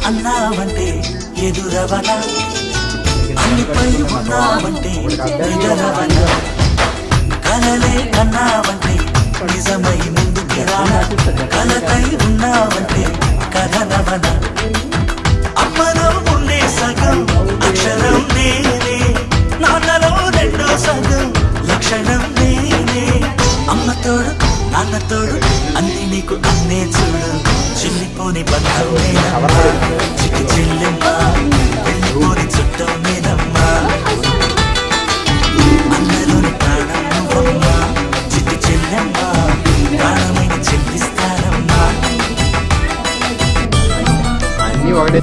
అన్నావంటే ఎదురవన అన్నిపై ఉన్నావంటే ఎదురవన కలలే కన్నావంటే నిజమై ముందుకి రాన కలకై ఉన్నావంటే కథనవన అమ్మలో ఉండే సగం అక్షరం నేనే నాన్నలో రెండో సగం లక్షణం నేనే అమ్మ తోడు నాన్న తోడు అన్ని నీకు అన్నే చూడు చిల్లిపోని బంధం నేనమ్మా చిట్టి చెల్లెమ్మ వెళ్ళిపోని చుట్టం నేనమ్మా అన్నలోని ప్రాణం నువ్వమ్మా చిట్టి చెల్లెమ్మ ప్రాణమైన చెల్లిస్తానమ్మా అన్నీ ఒకటే